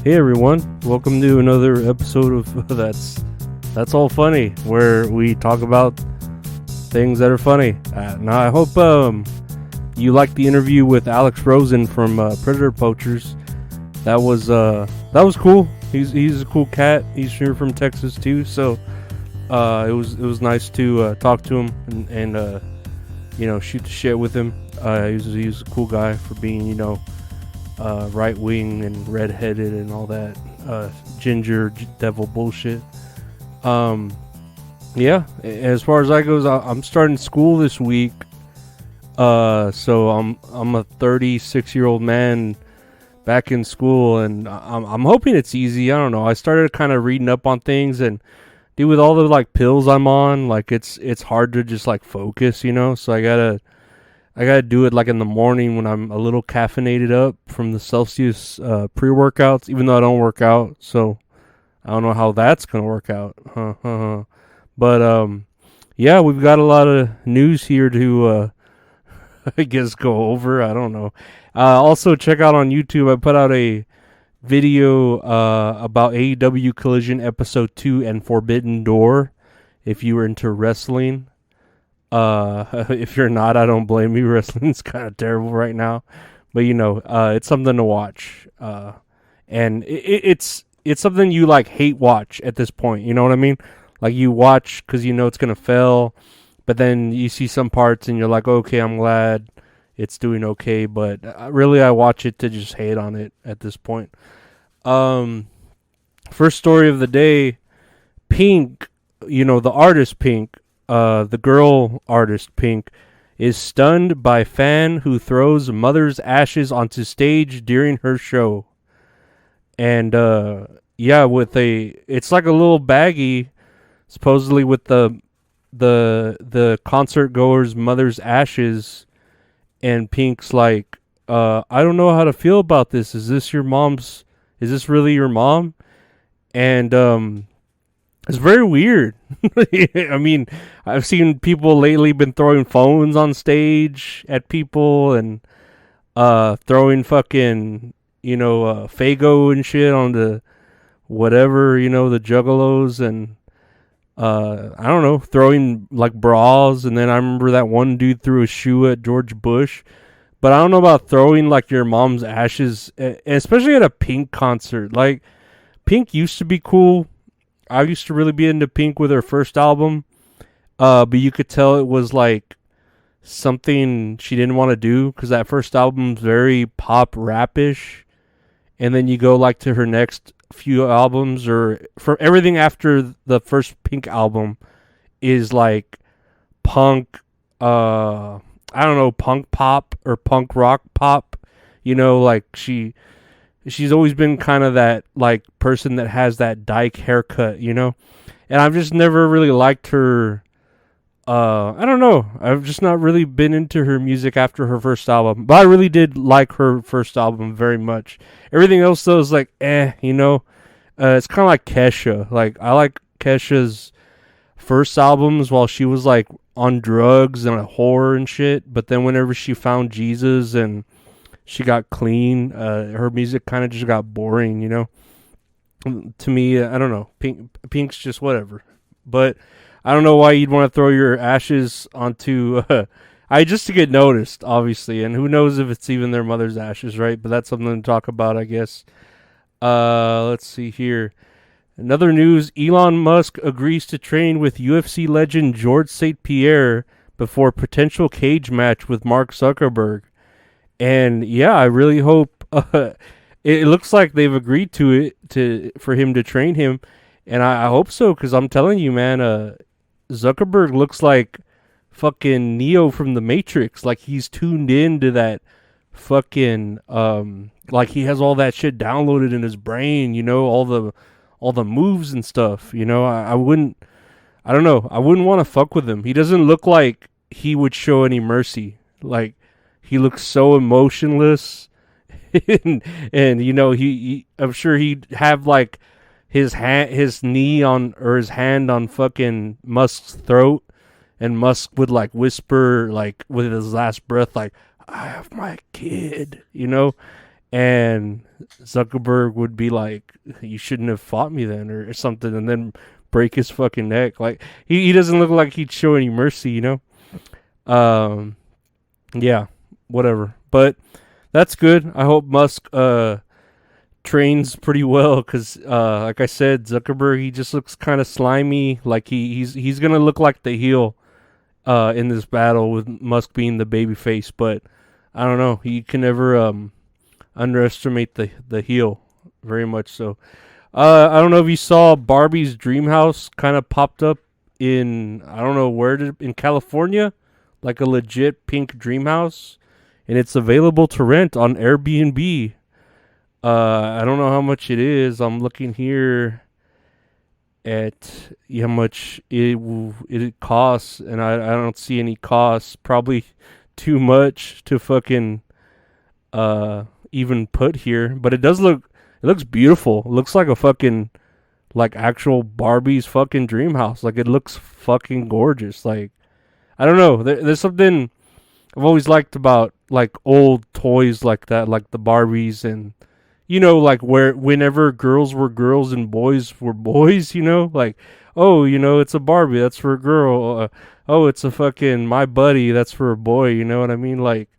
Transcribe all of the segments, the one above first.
Hey everyone, welcome to another episode of That's All Funny, where we talk about things that are funny. Now I hope you liked the interview with Alex Rosen from Predator Poachers. That was cool. He's a cool cat. He's here from Texas too, so it was nice to talk to him and shoot the shit with him. He's a cool guy for being right wing and redheaded and all that ginger devil bullshit. Yeah. As far as that goes, I'm starting school this week. So I'm a 36-year-old man back in school, and I'm hoping it's easy. I don't know. I started kind of reading up on things, and dude, with all the like pills I'm on, like it's hard to just like focus, So I gotta do it like in the morning when I'm a little caffeinated up from the Celsius pre-workouts, even though I don't work out. So I don't know how that's gonna work out. But yeah, we've got a lot of news here to I guess go over. I don't know. Also, check out on YouTube. I put out a video about AEW Collision Episode 2 and Forbidden Door. If you were into wrestling. If you're not, I don't blame you. Wrestling's kind of terrible right now, but it's something to watch. And it's something you like hate watch at this point. You know what I mean? Like you watch because you know it's gonna fail, but then you see some parts and you're like, okay, I'm glad it's doing okay. But really, I watch it to just hate on it at this point. First story of the day: Pink. The artist Pink. The girl artist Pink is stunned by fan who throws mother's ashes onto stage during her show. And yeah, it's like a little baggie, supposedly with the concert goer's mother's ashes, and Pink's like, I don't know how to feel about this. Is this really your mom? And it's very weird. I mean, I've seen people lately been throwing phones on stage at people and throwing fucking, Fago and shit on the whatever, the juggalos, and I don't know, throwing like bras. And then I remember that one dude threw a shoe at George Bush. But I don't know about throwing like your mom's ashes, especially at a Pink concert. Like, Pink used to be cool. I used to really be into Pink with her first album, but you could tell it was like something she didn't want to do because that first album's very pop rapish, and then you go like to her next few albums or for everything after the first Pink album is like punk, I don't know, punk pop or punk rock pop, like she's always been kind of that like person that has that dyke haircut, and I've just never really liked her. I don't know. I've just not really been into her music after her first album, but I really did like her first album very much. Everything else though is like, it's kind of like Kesha. Like I like Kesha's first albums while she was like on drugs and a whore and shit, but then whenever she found Jesus and she got clean, her music kind of just got boring, To me, I don't know. Pink's just whatever. But I don't know why you'd want to throw your ashes onto... just to get noticed, obviously. And who knows if it's even their mother's ashes, right? But that's something to talk about, I guess. Let's see here. Another news, Elon Musk agrees to train with UFC legend George St. Pierre before potential cage match with Mark Zuckerberg. And yeah, I really hope it looks like they've agreed to it for him to train him, and I hope so because I'm telling you, man, Zuckerberg looks like fucking Neo from the Matrix. Like he's tuned into that fucking like he has all that shit downloaded in his brain. All the moves and stuff. I wouldn't want to fuck with him. He doesn't look like he would show any mercy. Like. He looks so emotionless, and he I'm sure he'd have like his knee on or his hand on fucking Musk's throat, and Musk would like whisper like with his last breath like I have my kid, and Zuckerberg would be like, "You shouldn't have fought me then," or something, and then break his fucking neck. Like he doesn't look like he'd show any mercy, you know. Um, yeah, whatever. But that's good. I hope Musk trains pretty well because, like I said, Zuckerberg, he just looks kind of slimy. Like he's gonna look like the heel in this battle with Musk being the baby face. But I don't know. You can never underestimate the heel. Very much so. I don't know if you saw Barbie's dream house kind of popped up in, I don't know where, in California, like a legit pink dream house, and it's available to rent on Airbnb. I don't know how much it is. I'm looking here at how much it costs, and I don't see any costs. Probably too much to fucking even put here, but it looks beautiful. It looks like a fucking, like actual Barbie's fucking dream house. Like it looks fucking gorgeous. Like I don't know. There's something I've always liked about like old toys like that, like the Barbies, and like where whenever girls were girls and boys were boys, like, oh, it's a Barbie, that's for a girl. Oh, it's a fucking My Buddy, that's for a boy. You know what I mean? Like,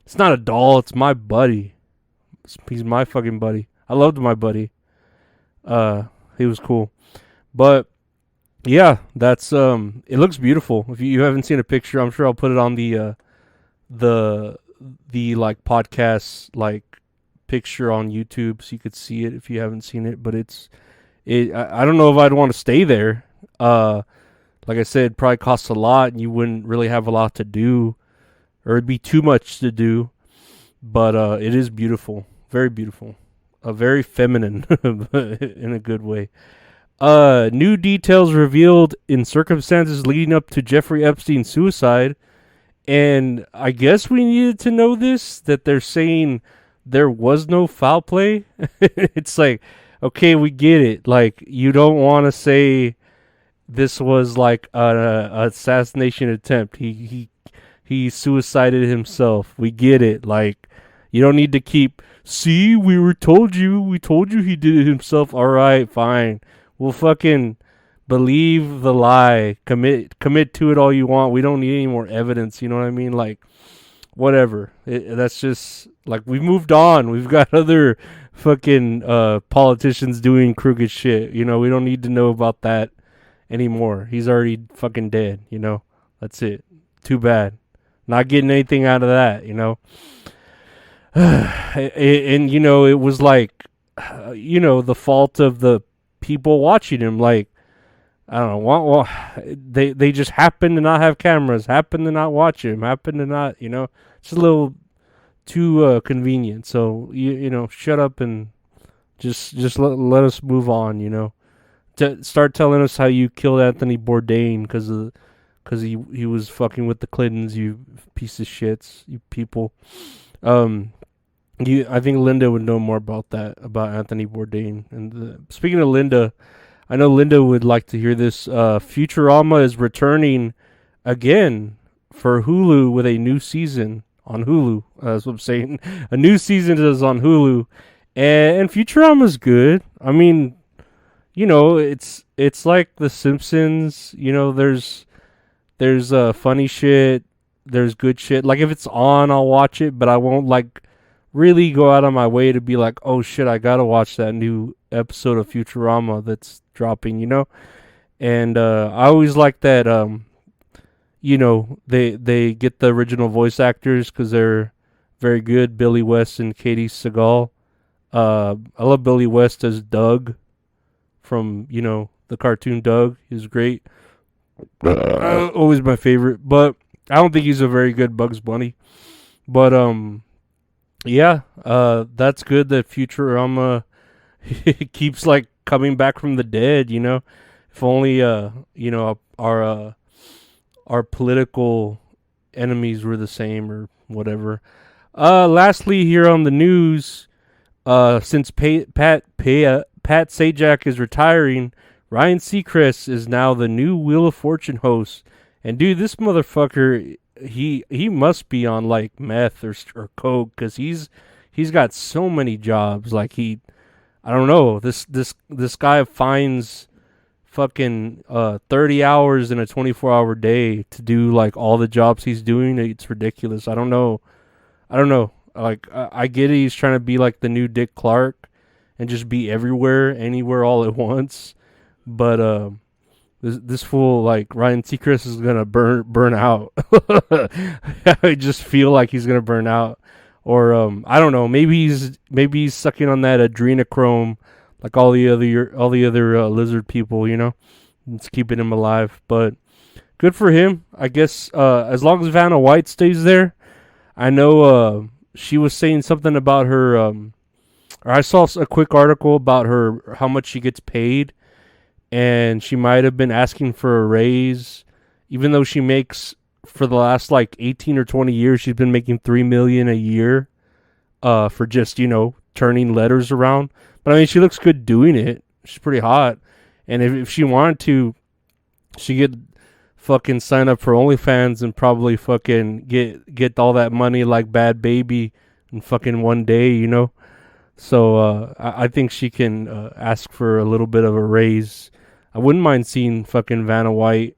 it's not a doll, it's my buddy. He's my fucking buddy. I loved My Buddy. He was cool. But yeah, that's it looks beautiful. If you haven't seen a picture, I'm sure I'll put it on the like podcast like picture on YouTube so you could see it if you haven't seen it. But I don't know if I'd want to stay there. Like I said, it probably costs a lot and you wouldn't really have a lot to do, or it'd be too much to do. But it is beautiful. Very beautiful. Very feminine in a good way. New details revealed in circumstances leading up to Jeffrey Epstein's suicide. And I guess we needed to know this, that they're saying there was no foul play. It's like, okay, we get it. Like, you don't want to say this was like a assassination attempt. He suicided himself. We get it. Like, you don't need to keep, see, we told you he did it himself. All right, fine. We'll fucking believe the lie. Commit to it all you want. We don't need any more evidence. You know what I mean? Like, whatever. That's just, like, we've moved on. We've got other fucking politicians doing crooked shit. We don't need to know about that anymore. He's already fucking dead. That's it. Too bad. Not getting anything out of that. And it was like, the fault of the people watching him. Like, I don't know. They just happen to not have cameras. Happen to not watch him. Happen to not. It's a little too convenient. So shut up and just let us move on. To start telling us how you killed Anthony Bourdain because he was fucking with the Clintons. You piece of shits. You people. I think Linda would know more about that, about Anthony Bourdain. And speaking of Linda, I know Linda would like to hear this. Futurama is returning again for Hulu with a new season on Hulu. That's what I'm saying. A new season is on Hulu, and Futurama's good. I mean, it's like The Simpsons. There's funny shit. There's good shit. Like if it's on, I'll watch it, but I won't like really go out of my way to be like, oh shit, I gotta watch that new episode of Futurama that's dropping, And I always like that, they get the original voice actors because they're very good. Billy West and Katie Seagal. I love Billy West as Doug from, the cartoon Doug. He's great. Always my favorite. But I don't think he's a very good Bugs Bunny. But, yeah, that's good that Futurama keeps like coming back from the dead. If only our political enemies were the same or whatever. Lastly, here on the news, since Pat Sajak is retiring, Ryan Seacrest is now the new Wheel of Fortune host. And dude, this motherfucker, he must be on like meth or coke, because he's he's got so many jobs. Like I don't know. This guy finds fucking 30 hours in a 24-hour day to do like all the jobs he's doing. It's ridiculous. I don't know. Like I get it. He's trying to be like the new Dick Clark and just be everywhere, anywhere, all at once. But this fool like Ryan Seacrest is gonna burn out. I just feel like he's gonna burn out, or I don't know. Maybe he's sucking on that adrenochrome like all the other lizard people. It's keeping him alive. But good for him, I guess. As long as Vannah White stays there, I know. She was saying something about her. Or I saw a quick article about her, how much she gets paid. And she might have been asking for a raise, even though she makes, for the last like 18 or 20 years, she's been making $3 million a year, for just, turning letters around. But I mean, she looks good doing it. She's pretty hot. And if she wanted to, she could fucking sign up for OnlyFans and probably fucking get all that money like Bad Baby in fucking one day, So I think she can ask for a little bit of a raise. I wouldn't mind seeing fucking Vannah White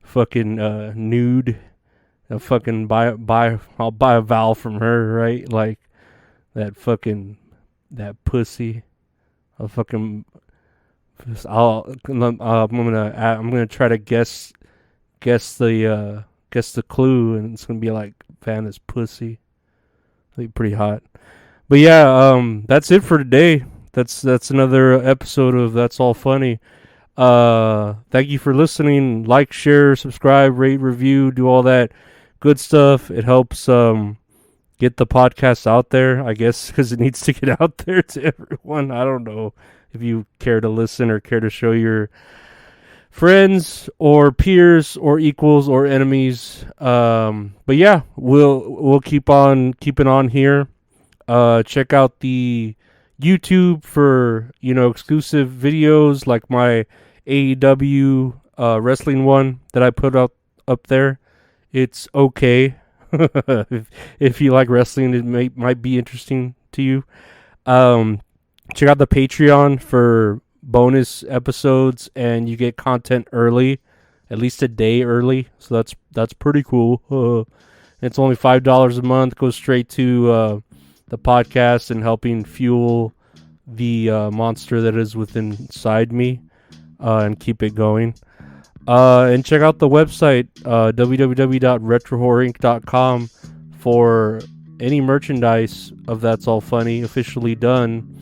fucking nude. I'll fucking I'll buy a vowel from her, right? Like that pussy. I'm gonna try to guess the clue, and it's gonna be like Vanna's pussy. It'll be pretty hot. But yeah, that's it for today. That's another episode of That's All Funny. Thank you for listening. Like, share, subscribe, rate, review, do all that good stuff. It helps get the podcast out there, I guess, because it needs to get out there to everyone. I don't know if you care to listen or care to show your friends or peers or equals or enemies. But yeah, we'll keep on keeping on here. Check out the YouTube for exclusive videos like my AEW wrestling one that I put up there. It's okay. if you like wrestling, it might be interesting to you. Check out the Patreon for bonus episodes, and you get content early, at least a day early. So that's pretty cool. It's only $5 a month. Goes straight to the podcast and helping fuel the monster that is within inside me, and keep it going. And check out the website, www.retrohorrorinc.com, for any merchandise of That's All Funny officially done.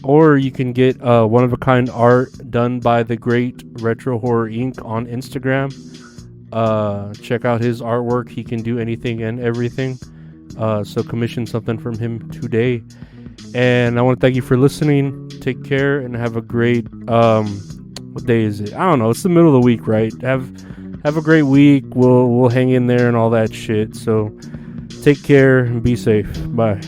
Or you can get one-of-a-kind art done by the great Retro Horror Inc. on Instagram. Check out his artwork. He can do anything and everything. So commission something from him today. And I want to thank you for listening. Take care and have a great... what day is it? I don't know. It's the middle of the week, right? Have a great week. We'll hang in there and all that shit. So take care and be safe. Bye.